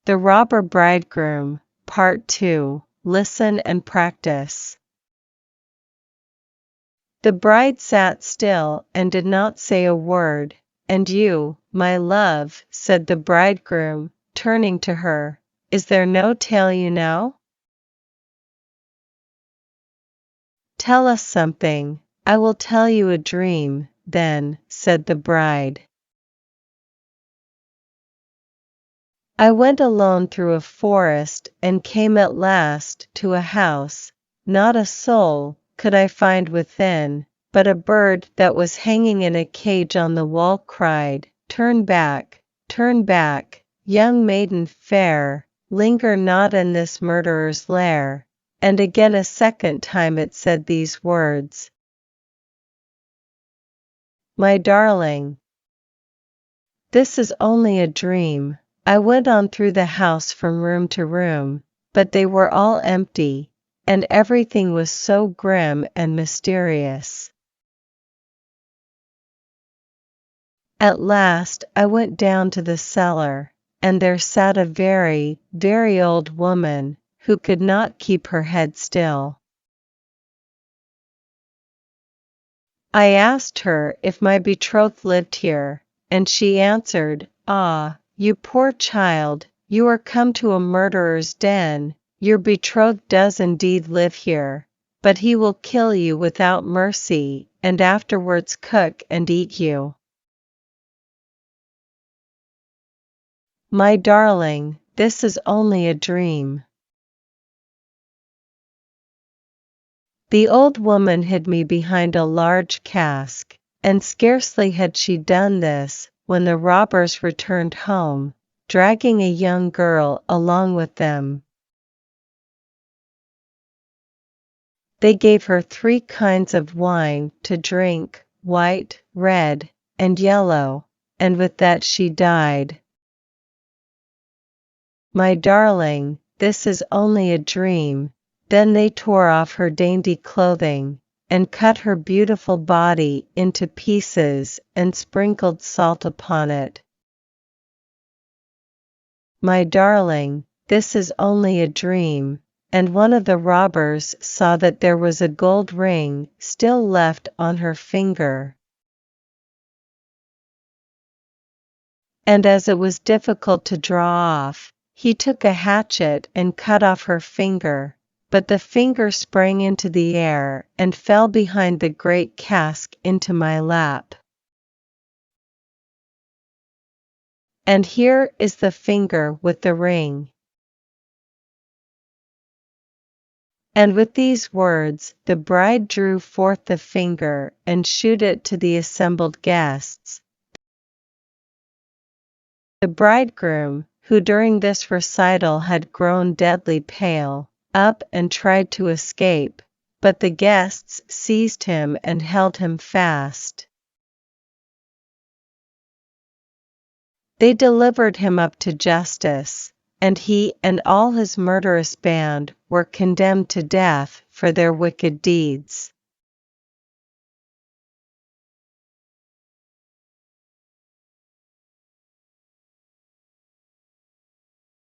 The Robber Bridegroom, Part 2. Listen and practice. The bride sat still and did not say a word. And you, my love, said the bridegroom, turning to her, is there no tale you know? Tell us something. I will tell you a dream, then, said the bride. I went alone through a forest and came at last to a house. Not a soul could I find within, but a bird that was hanging in a cage on the wall cried, turn back, young maiden fair, linger not in this murderer's lair. And again a second time it said these words. My darling, this is only a dream. I went on through the house from room to room, but they were all empty, and everything was so grim and mysterious. At last I went down to the cellar, and there sat a very, very old woman, who could not keep her head still. I asked her if my betrothed lived here, and she answered, ah, you poor child, you are come to a murderer's den. Your betrothed does indeed live here, but he will kill you without mercy, and afterwards cook and eat you. My darling, this is only a dream. The old woman hid me behind a large cask, and scarcely had she done this, when the robbers returned home, dragging a young girl along with them. They gave her 3 kinds of wine to drink, white, red, and yellow, and with that she died. My darling, this is only a dream. Then they tore off her dainty clothing, and cut her beautiful body into pieces and sprinkled salt upon it. My darling, this is only a dream, and one of the robbers saw that there was a gold ring still left on her finger. And as it was difficult to draw off, he took a hatchet and cut off her finger. But the finger sprang into the air and fell behind the great cask into my lap. And here is the finger with the ring. And with these words, the bride drew forth the finger and shewed it to the assembled guests. The bridegroom, who during this recital had grown deadly pale, up and tried to escape, but the guests seized him and held him fast. They delivered him up to justice, and he and all his murderous band were condemned to death for their wicked deeds.